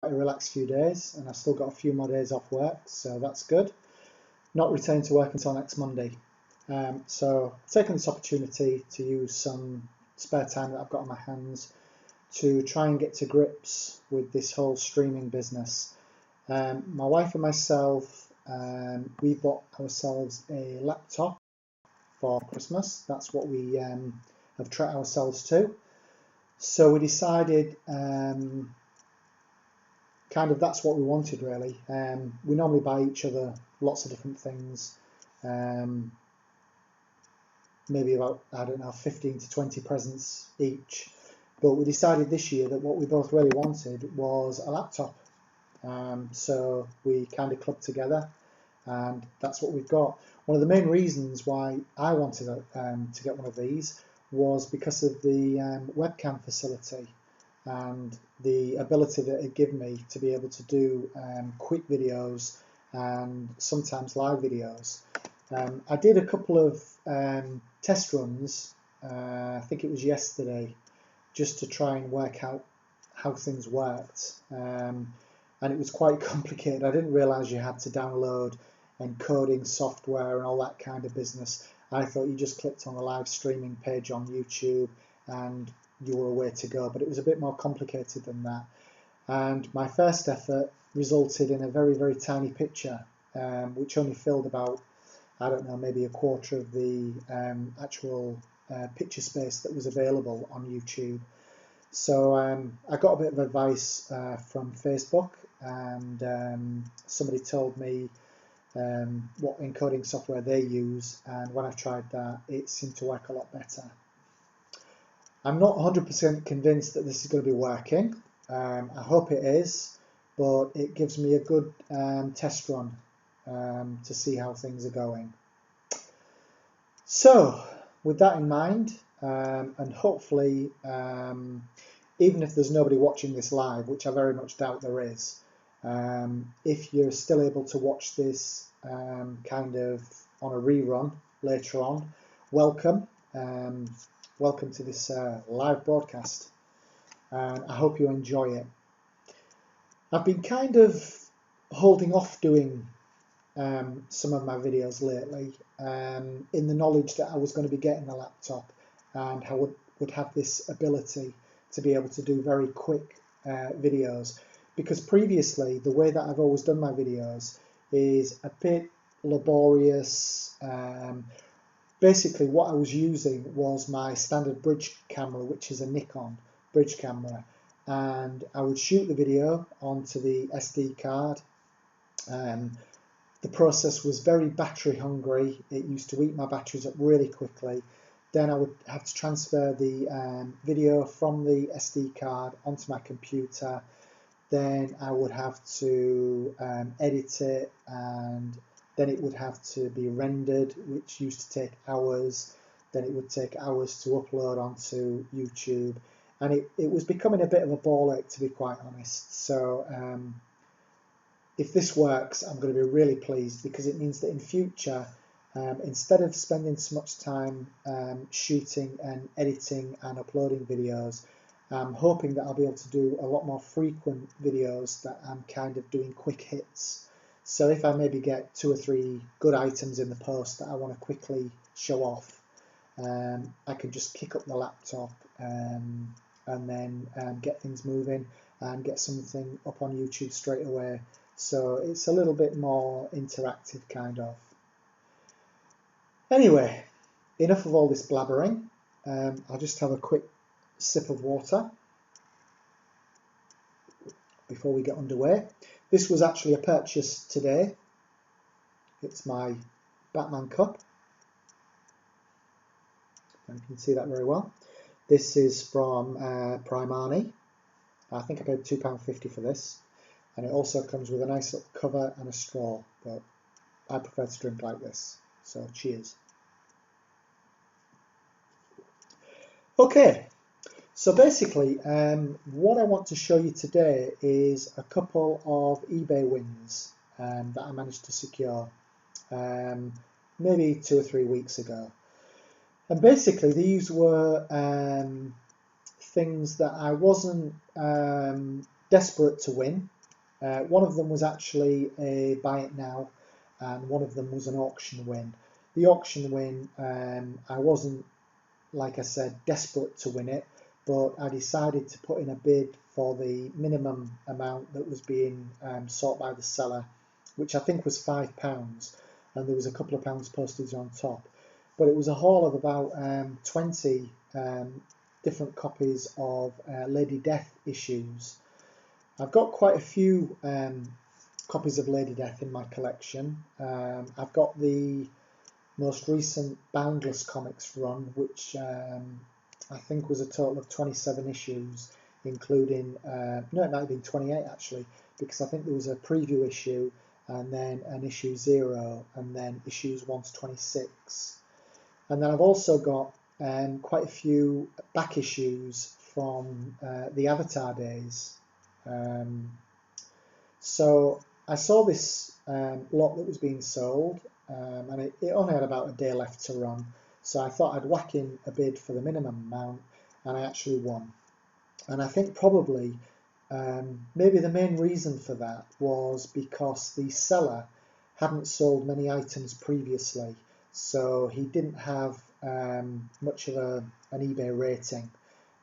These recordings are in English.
a relaxed few days, and I've still got a few more days off work, so that's good. Not returning to work until next Monday. So I've taken this opportunity to use some spare time that I've got on my hands to try and get to grips with this whole streaming business. My wife and myself, we bought ourselves a laptop for Christmas. That's what we have treated ourselves to. So we decided kind of that's what we wanted really. We normally buy each other lots of different things, maybe about, I don't know, 15 to 20 presents each. But we decided this year that what we both really wanted was a laptop. So we kind of clubbed together, and that's what we've got. One of the main reasons why I wanted to get one of these was because of the webcam facility and the ability that it gave me to be able to do quick videos and sometimes live videos. I did a couple of test runs, I think it was yesterday, just to try and work out how things worked, and it was quite complicated. I didn't realise you had to download encoding software and all that kind of business. I thought you just clicked on the live streaming page on YouTube and you were away to go, but it was a bit more complicated than that. And my first effort resulted in a very, very tiny picture, which only filled about, I don't know, maybe a quarter of the actual picture space that was available on YouTube. So I got a bit of advice from Facebook, and somebody told me what encoding software they use, and when I tried that, it seemed to work a lot better. I'm not 100% convinced that this is going to be working. I hope it is, but it gives me a good test run to see how things are going. So with that in mind, and hopefully even if there's nobody watching this live, which I very much doubt there is, if you're still able to watch this kind of on a rerun later on, welcome. Welcome to this live broadcast, and I hope you enjoy it. I've been kind of holding off doing some of my videos lately, in the knowledge that I was going to be getting a laptop and I would have this ability to be able to do very quick videos, because previously the way that I've always done my videos is a bit laborious. Basically what I was using was my standard bridge camera, which is a Nikon bridge camera, and I would shoot the video onto the SD card. The process was very battery hungry. It used to eat my batteries up really quickly. Then I would have to transfer the video from the SD card onto my computer. Then I would have to edit it, and then it would have to be rendered, which used to take hours. Then it would take hours to upload onto YouTube, and it was becoming a bit of a ball ache, to be quite honest. So if this works, I'm going to be really pleased, because it means that in future, instead of spending so much time shooting and editing and uploading videos, I'm hoping that I'll be able to do a lot more frequent videos that I'm kind of doing quick hits. So if I maybe get 2 or 3 good items in the post that I want to quickly show off, I can just kick up the laptop and then get things moving and get something up on YouTube straight away. So it's a little bit more interactive, kind of. Anyway, enough of all this blabbering. I'll just have a quick sip of water before we get underway. This was actually a purchase today. It's my Batman cup, and you can see that very well. This is from Byrne. I think I paid £2.50 for this, and it also comes with a nice little cover and a straw, but I prefer to drink like this, so cheers. Okay, so basically what I want to show you today is a couple of eBay wins that I managed to secure maybe 2 or 3 weeks ago. And basically these were things that I wasn't desperate to win. One of them was actually a buy it now, and one of them was an auction win. The auction win, I wasn't, like I said, desperate to win it, but I decided to put in a bid for the minimum amount that was being sought by the seller, which I think was £5, and there was a couple of pounds postage on top. But it was a haul of about 20 different copies of Lady Death issues. I've got quite a few copies of Lady Death in my collection. I've got the most recent Boundless Comics run, which I think was a total of 27 issues, including, no, it might have been 28 actually, because I think there was a preview issue, and then an issue 0, and then issues 1 to 26. And then I've also got quite a few back issues from the Avatar days. So I saw this lot that was being sold, and it only had about a day left to run, so I thought I'd whack in a bid for the minimum amount, and I actually won. And I think probably maybe the main reason for that was because the seller hadn't sold many items previously, so he didn't have much of an eBay rating,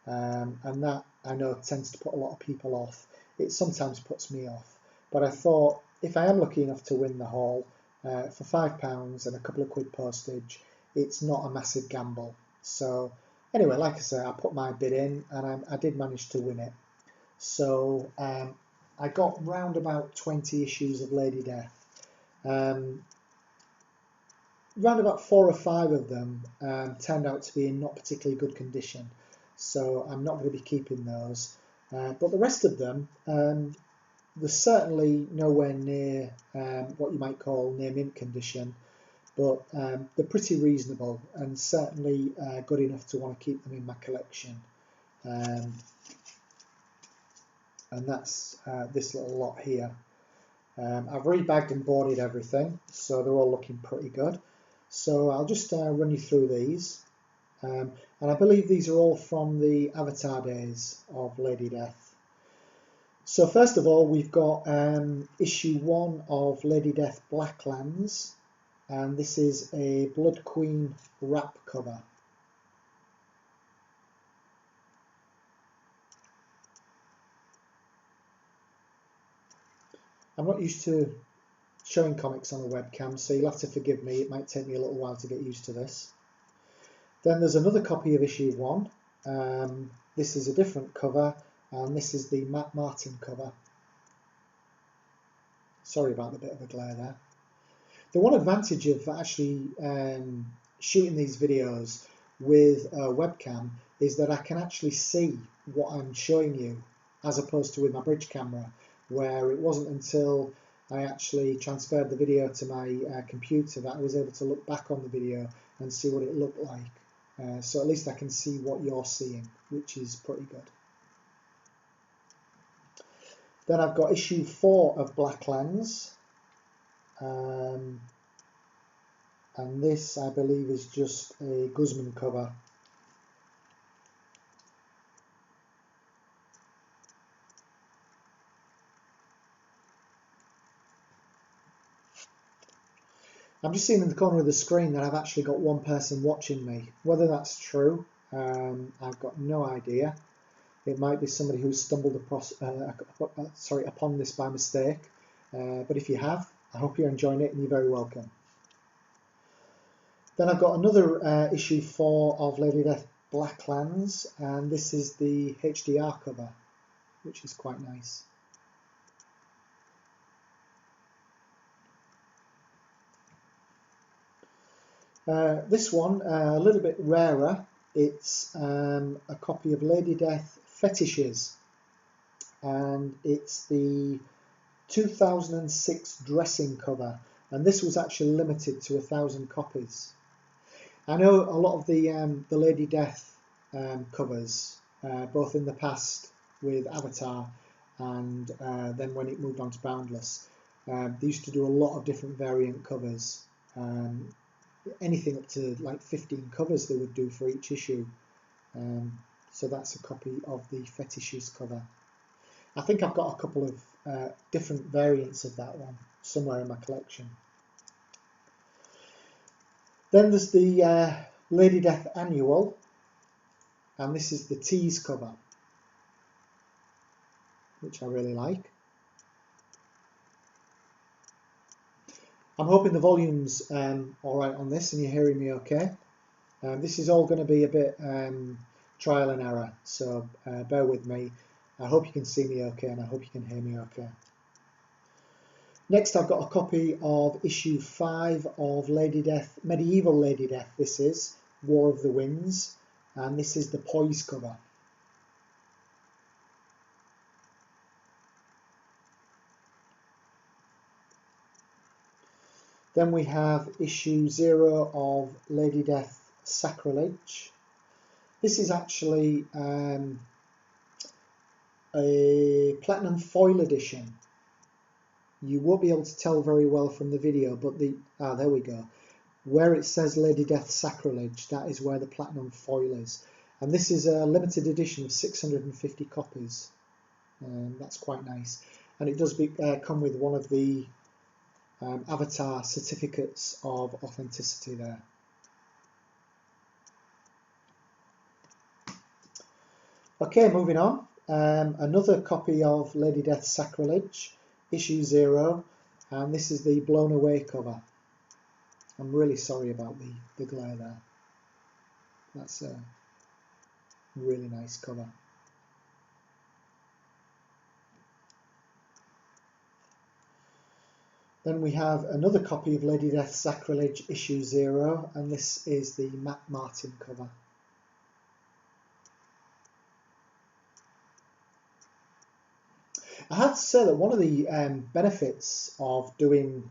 and that I know tends to put a lot of people off. It sometimes puts me off, but I thought if I am lucky enough to win the haul for £5 and a couple of quid postage, it's not a massive gamble. So anyway, like I say, I put my bid in, and I did manage to win it. So I got round about 20 issues of Lady Death. Round about 4 or 5 of them turned out to be in not particularly good condition, so I'm not going to be keeping those. But the rest of them, they're certainly nowhere near what you might call near mint condition, but they're pretty reasonable and certainly good enough to want to keep them in my collection. And that's this little lot here. I've rebagged and boarded everything, so they're all looking pretty good. So I'll just run you through these. And I believe these are all from the Avatar days of Lady Death. So first of all, we've got issue 1 of Lady Death Blacklands, and this is a Blood Queen wrap cover. I'm not used to showing comics on a webcam, so you'll have to forgive me, it might take me a little while to get used to this. Then there's another copy of issue 1. This is a different cover, and this is the Matt Martin cover. Sorry about the bit of a glare there. The one advantage of actually shooting these videos with a webcam is that I can actually see what I'm showing you, as opposed to with my bridge camera, where it wasn't until I actually transferred the video to my computer that I was able to look back on the video and see what it looked like. So at least I can see what you're seeing, which is pretty good. Then I've got issue 4 of Blacklands, and this I believe is just a Guzman cover. I'm just seeing in the corner of the screen that I've actually got one person watching me. Whether that's true, I've got no idea. It might be somebody who stumbled upon this by mistake. But if you have, I hope you're enjoying it and you're very welcome. Then I've got another issue 4 of Lady Death Blacklands, and this is the HDR cover, which is quite nice. This one, a little bit rarer. It's a copy of Lady Death Fetishes, and it's the 2006 dressing cover, and this was actually limited to 1,000 copies. I know a lot of the Lady Death covers, both in the past with Avatar and then when it moved on to Boundless, they used to do a lot of different variant covers. Anything up to like 15 covers they would do for each issue. So that's a copy of the Fetishes cover. I think I've got a couple of different variants of that one somewhere in my collection. Then there's the Lady Death Annual, and this is the tease cover, which I really like. I'm hoping the volume's alright on this and you're hearing me okay. This is all going to be a bit trial and error, so bear with me. I hope you can see me okay and I hope you can hear me okay. Next I've got a copy of issue 5 of Lady Death, Medieval Lady Death. This is War of the Winds, and this is the Poise cover. Then we have issue 0 of Lady Death Sacrilege. This is actually a platinum foil edition. You won't be able to tell very well from the video, but there we go. Where it says Lady Death Sacrilege, that is where the platinum foil is. And this is a limited edition of 650 copies. That's quite nice. And it does come with one of the avatar certificates of authenticity there. Okay, moving on. Another copy of Lady Death Sacrilege, issue 0, and this is the Blown Away cover. I'm really sorry about the glare there. That's a really nice cover. Then we have another copy of Lady Death Sacrilege issue 0, and this is the Matt Martin cover. I have to say that one of the benefits of doing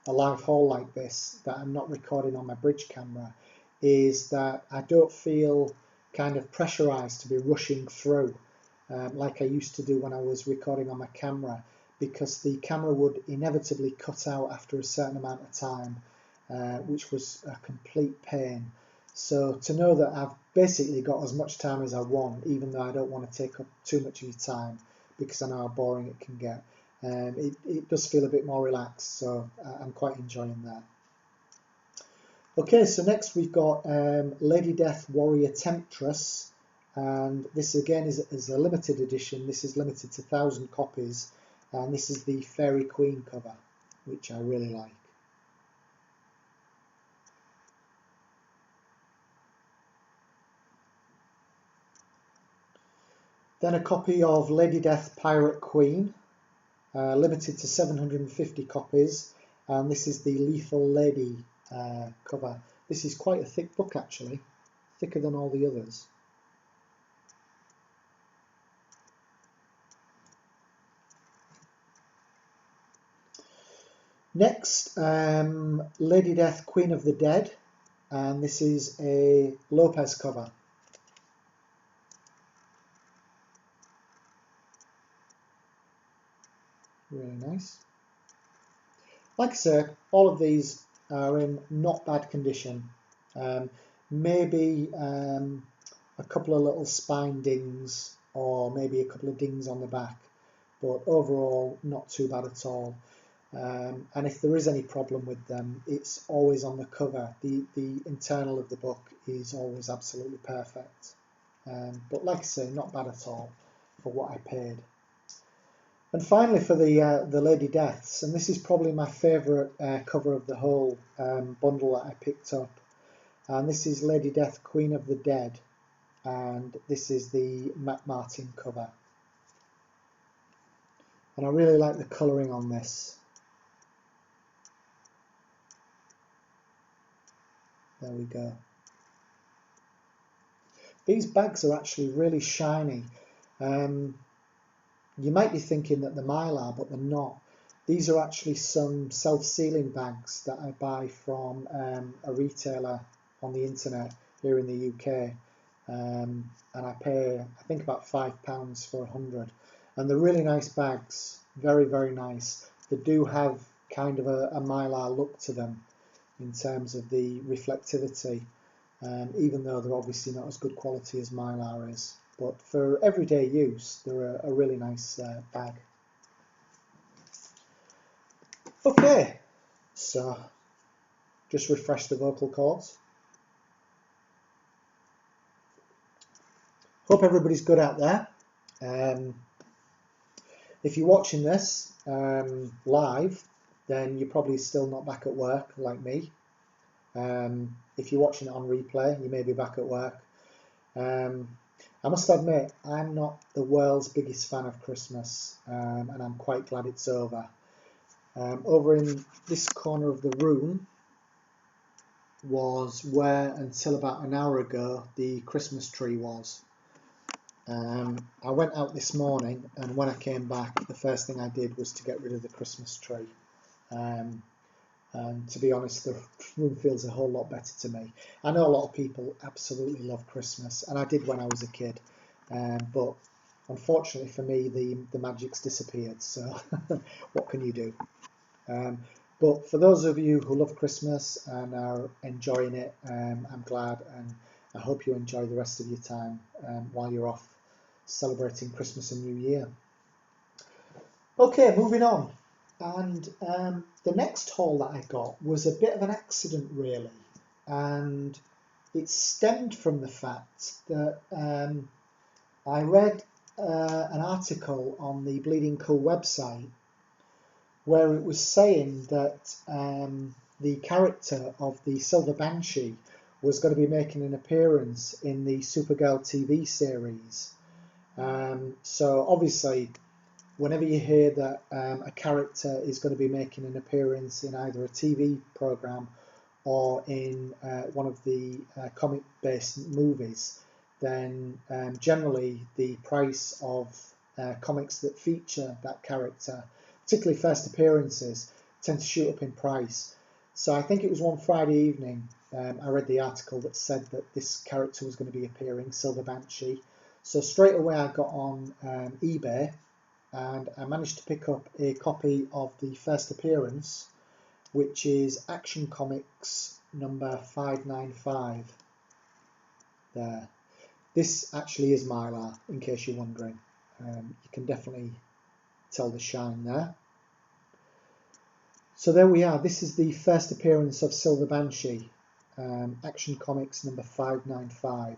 a live haul like this, that I'm not recording on my bridge camera, is that I don't feel kind of pressurized to be rushing through like I used to do when I was recording on my camera, because the camera would inevitably cut out after a certain amount of time, which was a complete pain. So to know that I've basically got as much time as I want, even though I don't want to take up too much of your time, because I know how boring it can get. It does feel a bit more relaxed, so I'm quite enjoying that. Okay, so next we've got Lady Death Warrior Temptress, and this again is a limited edition. This is limited to 1,000 copies, and this is the Fairy Queen cover, which I really like. Then a copy of Lady Death Pirate Queen, limited to 750 copies, and this is the Lethal Lady cover. This is quite a thick book actually, thicker than all the others. Next, Lady Death Queen of the Dead, and this is a Lopez cover. Really nice. Like I say, all of these are in not bad condition. Maybe a couple of little spine dings, or maybe a couple of dings on the back, but overall not too bad at all. And if there is any problem with them, it's always on the cover. The internal of the book is always absolutely perfect. But like I say, not bad at all for what I paid. And finally, for the Lady Deaths, and this is probably my favourite cover of the whole bundle that I picked up, and this is Lady Death Queen of the Dead, and this is the Matt Martin cover. And I really like the colouring on this. There we go. These bags are actually really shiny. You might be thinking that they're Mylar, but they're not. These are actually some self-sealing bags that I buy from a retailer on the internet here in the UK. And I pay, I think, about £5 for 100. And they're really nice bags, very, very nice. They do have kind of a Mylar look to them in terms of the reflectivity, even though they're obviously not as good quality as Mylar is. but for everyday use, they're a really nice bag. Okay, so just refresh the vocal cords. Hope everybody's good out there. If you're watching this live, then you're probably still not back at work like me. If you're watching it on replay, you may be back at work. I must admit, I'm not the world's biggest fan of Christmas, and I'm quite glad it's over. Over in this corner of the room was where, until about an hour ago, the Christmas tree was. I went out this morning, and when I came back, the first thing I did was to get rid of the Christmas tree. And to be honest, the room feels a whole lot better to me. I know a lot of people absolutely love Christmas, and I did when I was a kid, but unfortunately for me, the magic's disappeared, so what can you do? But for those of you who love Christmas and are enjoying it, I'm glad, and I hope you enjoy the rest of your time while you're off celebrating Christmas and New Year. Okay, moving on. And the next haul that I got was a bit of an accident, really, and it stemmed from the fact that I read an article on the Bleeding Cool website where it was saying that the character of the Silver Banshee was going to be making an appearance in the Supergirl TV series. So obviously, whenever you hear that a character is going to be making an appearance in either a TV program or in one of the comic-based movies, then generally the price of comics that feature that character, particularly first appearances, tend to shoot up in price. So I think it was one Friday evening I read the article that said that this character was going to be appearing, Silver Banshee. So straight away I got on eBay, and I managed to pick up a copy of the first appearance, which is Action Comics number 595. There. This actually is Mylar, in case you're wondering. You can definitely tell the shine there. So there we are. This is the first appearance of Silver Banshee, Action Comics number 595.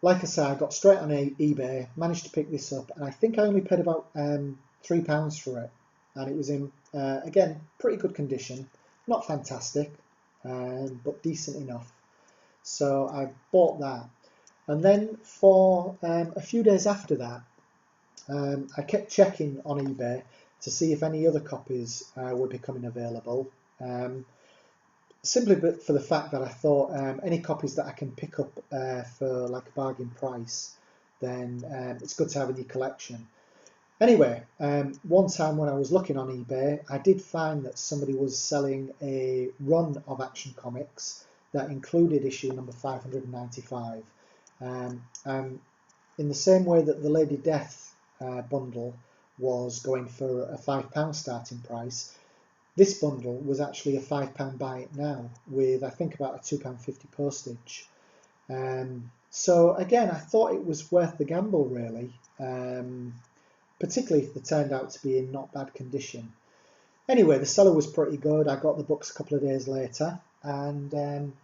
Like I said, I got straight on eBay, managed to pick this up, and I think I only paid about £3 for it. And it was in, again, pretty good condition. Not fantastic, but decent enough. So I bought that. And then for a few days after that, I kept checking on eBay to see if any other copies were becoming available. Simply for the fact that I thought any copies that I can pick up for like a bargain price, then it's good to have in your collection. Anyway, one time when I was looking on eBay, I did find that somebody was selling a run of Action Comics that included issue number 595. In the same way that the Lady Death bundle was going for a £5 starting price, this bundle was actually a £5 buy it now, with I think about a £2.50 postage. So again, I thought it was worth the gamble, really, particularly if they turned out to be in not bad condition. Anyway, the seller was pretty good. I got the books a couple of days later, and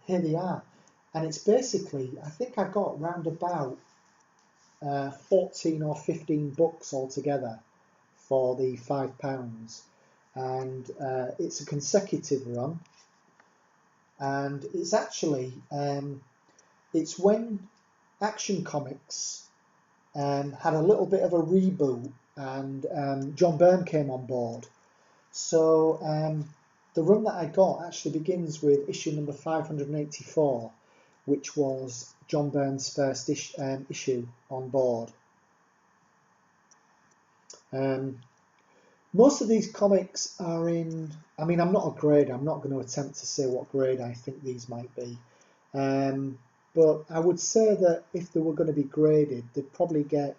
here they are. And it's basically, I think I got round about 14 or 15 books altogether for the £5. And it's a consecutive run, and it's actually it's when Action Comics had a little bit of a reboot, and John Byrne came on board. So the run that I got actually begins with issue number 584, which was John Byrne's first issue on board. Most of these comics are in, I mean, I'm not a grader, I'm not going to attempt to say what grade I think these might be, but I would say that if they were going to be graded, they'd probably get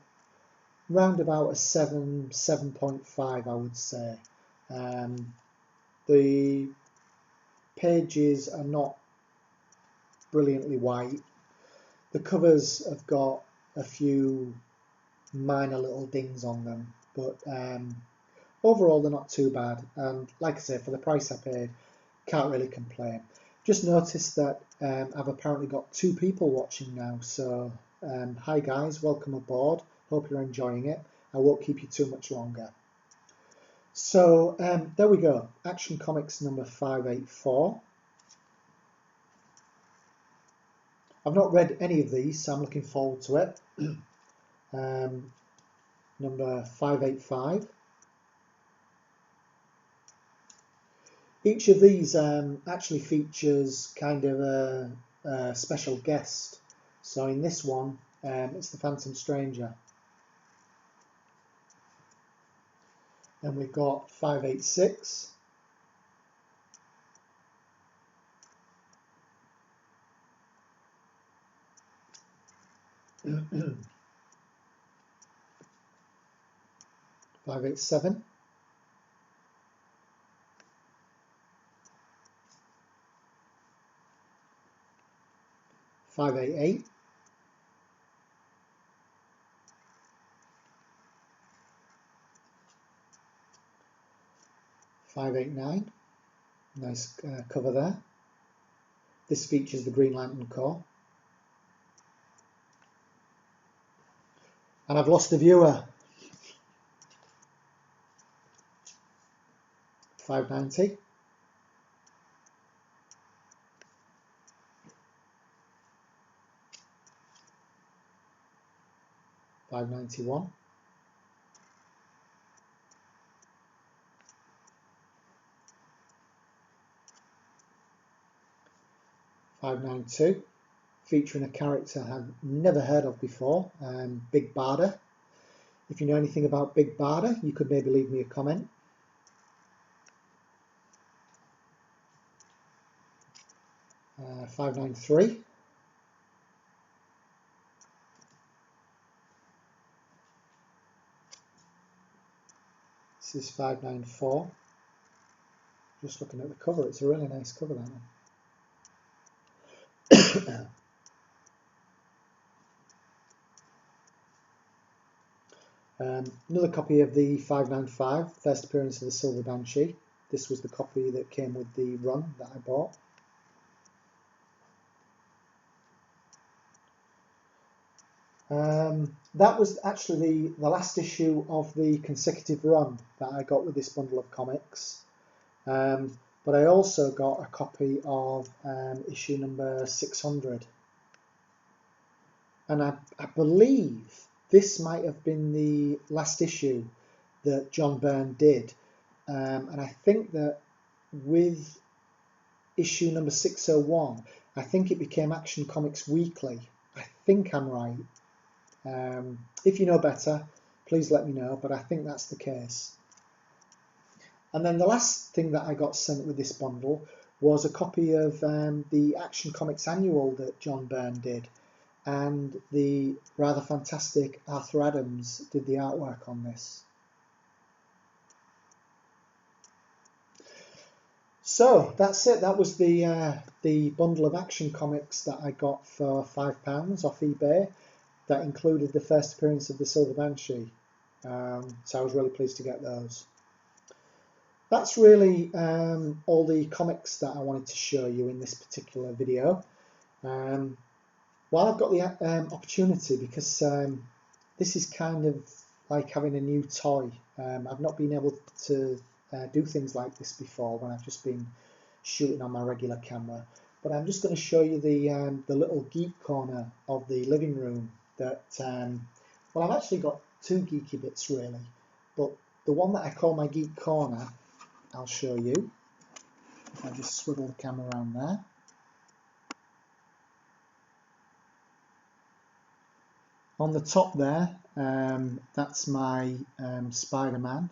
round about a 7, 7.5, I would say. The pages are not brilliantly white. The covers have got a few minor little dings on them, but overall they're not too bad, and like I say, for the price I paid, can't really complain. Just noticed that I've apparently got 2 people watching now, so hi guys, welcome aboard, hope you're enjoying it. I won't keep you too much longer. So there we go, Action Comics number 584. I've not read any of these, so I'm looking forward to it. Number 585. Each of these actually features kind of a special guest. So in this one, it's the Phantom Stranger. Then we've got 586. Five, 8, 7. 588. 589. Nice cover there. This features the Green Lantern Corps. And I've lost a viewer. 590. 591. 592. Featuring a character I've never heard of before, Big Barda. If you know anything about Big Barda, you could maybe leave me a comment. 593. 594. Just looking at the cover, it's a really nice cover, that one. Another copy of the 595, first appearance of the Silver Banshee. This was the copy that came with the run that I bought. That was actually the last issue of the consecutive run that I got with this bundle of comics. But I also got a copy of issue number 600. And I believe this might have been the last issue that John Byrne did. And I think that with issue number 601, I think it became Action Comics Weekly. I think I'm right. If you know better, please let me know, but I think that's the case. And then the last thing that I got sent with this bundle was a copy of the Action Comics Annual that John Byrne did, and the rather fantastic Arthur Adams did the artwork on this. So that's it. That was the bundle of Action Comics that I got for £5 off eBay. That included the first appearance of the Silver Banshee. So I was really pleased to get those. That's really all the comics that I wanted to show you in this particular video. While I've got the opportunity, because this is kind of like having a new toy. I've not been able to do things like this before when I've just been shooting on my regular camera. But I'm just going to show you the little geek corner of the living room. That well, I've actually got 2 geeky bits really, but the one that I call my geek corner, I'll show you. If I just swivel the camera around there. On the top there, that's my Spider-Man,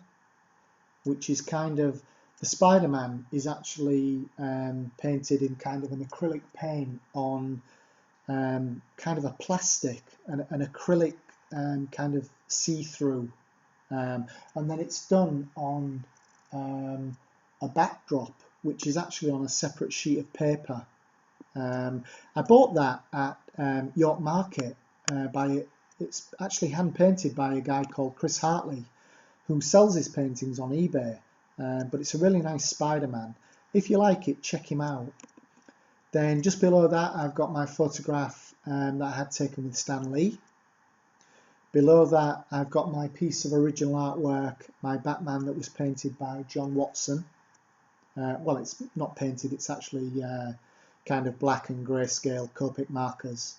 which is kind of, the Spider-Man is actually painted in kind of an acrylic paint on kind of a plastic, an acrylic kind of see-through, and then it's done on a backdrop which is actually on a separate sheet of paper. I bought that at York Market it's actually hand painted by a guy called Chris Hartley, who sells his paintings on eBay, but it's a really nice Spider-Man. If you like it, check him out. Then just below that I've got my photograph that I had taken with Stan Lee. Below that I've got my piece of original artwork, my Batman that was painted by John Watson. Well, it's not painted, it's actually kind of black and grayscale Copic markers.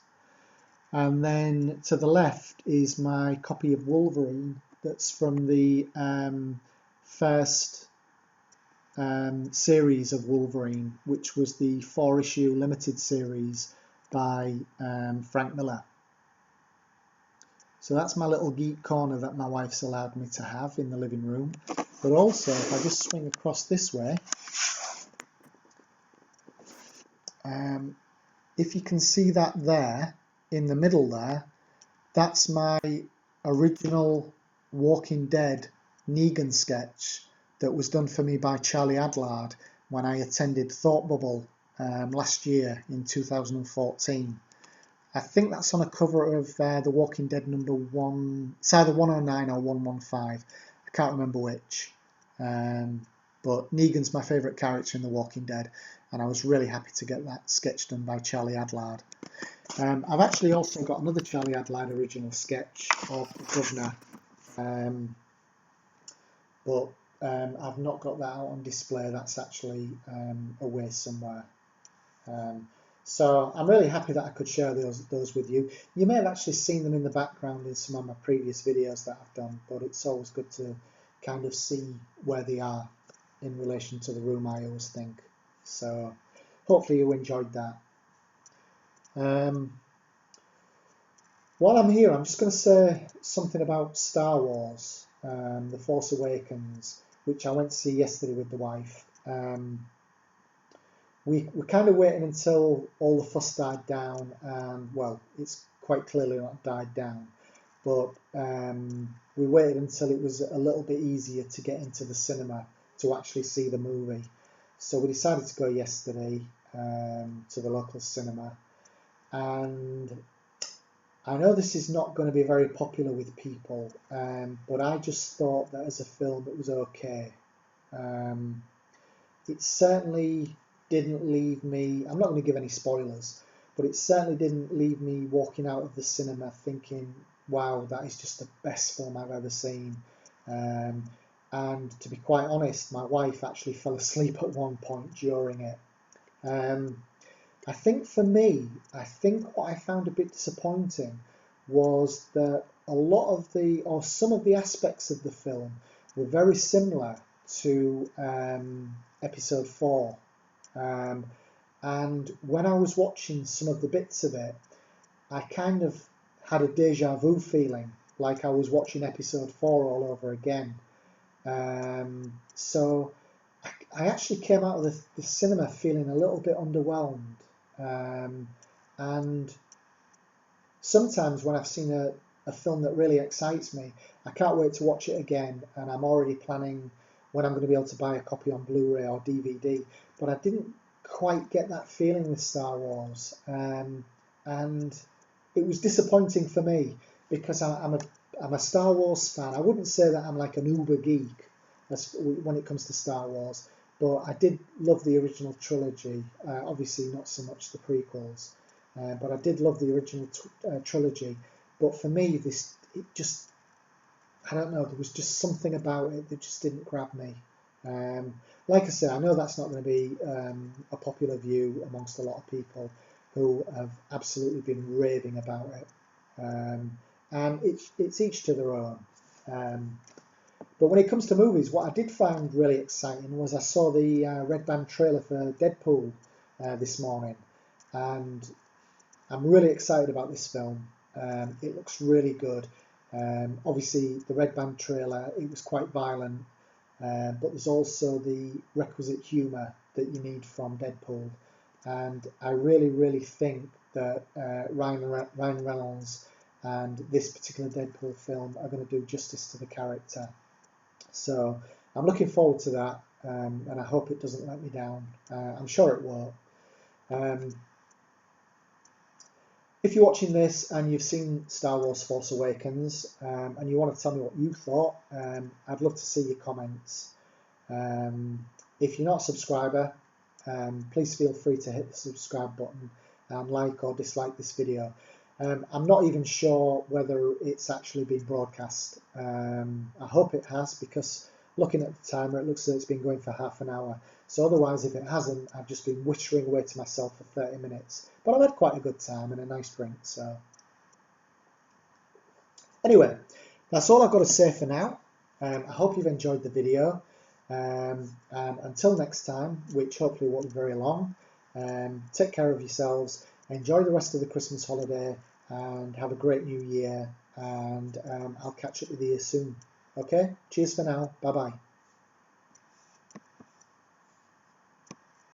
And then to the left is my copy of Wolverine that's from the first series of Wolverine, which was the 4-issue limited series by Frank Miller. So that's my little geek corner that my wife's allowed me to have in the living room. But also, if I just swing across this way, if you can see that there, in the middle there, that's my original Walking Dead Negan sketch that was done for me by Charlie Adlard when I attended Thought Bubble last year in 2014. I think that's on a cover of The Walking Dead #1. It's either 109 or 115. I can't remember which. But Negan's my favourite character in The Walking Dead, and I was really happy to get that sketch done by Charlie Adlard. I've actually also got another Charlie Adlard original sketch of the Governor, but I've not got that out on display. That's actually away somewhere. So I'm really happy that I could share those with you. You may have actually seen them in the background in some of my previous videos that I've done, but it's always good to kind of see where they are in relation to the room, I always think. So hopefully you enjoyed that. While I'm here, I'm just going to say something about Star Wars, The Force Awakens, which I went to see yesterday with the wife. We're kind of waiting until all the fuss died down, and well, it's quite clearly not died down, but we waited until it was a little bit easier to get into the cinema to actually see the movie. So we decided to go yesterday to the local cinema, and I know this is not going to be very popular with people, but I just thought that as a film it was okay. It certainly didn't leave me, I'm not going to give any spoilers, but it certainly didn't leave me walking out of the cinema thinking, wow, that is just the best film I've ever seen. And to be quite honest, my wife actually fell asleep at one point during it. I think for me, what I found a bit disappointing was that a lot of some of the aspects of the film were very similar to episode 4. And when I was watching some of the bits of it, I kind of had a deja vu feeling, like I was watching episode 4 all over again. So I actually came out of the cinema feeling a little bit underwhelmed. And sometimes when I've seen a film that really excites me, I can't wait to watch it again, and I'm already planning when I'm going to be able to buy a copy on Blu-ray or DVD. But I didn't quite get that feeling with Star Wars, and it was disappointing for me because I'm a Star Wars fan. I wouldn't say that I'm like an uber geek when it comes to Star Wars, but I did love the original trilogy. Obviously not so much the prequels, but I did love the original trilogy. But for me, I don't know, there was just something about it that just didn't grab me. Like I say, I know that's not going to be a popular view amongst a lot of people who have absolutely been raving about it. And it's each to their own. But when it comes to movies, what I did find really exciting was I saw the red band trailer for Deadpool this morning, and I'm really excited about this film. It looks really good. Obviously, the red band trailer, it was quite violent, but there's also the requisite humour that you need from Deadpool, and I really think that Ryan Reynolds and this particular Deadpool film are going to do justice to the character. So I'm looking forward to that, and I hope it doesn't let me down. I'm sure it won't. If you're watching this and you've seen Star Wars Force Awakens and you want to tell me what you thought, I'd love to see your comments. If you're not a subscriber, please feel free to hit the subscribe button and like or dislike this video. I'm not even sure whether it's actually been broadcast. I hope it has, because looking at the timer, it looks like it's been going for half an hour. So otherwise, if it hasn't, I've just been wittering away to myself for 30 minutes. But I've had quite a good time and a nice drink. So anyway, that's all I've got to say for now. I hope you've enjoyed the video. And until next time, which hopefully won't be very long, take care of yourselves, enjoy the rest of the Christmas holiday, and have a great new year. And I'll catch up with you soon. Okay, cheers for now. Bye bye.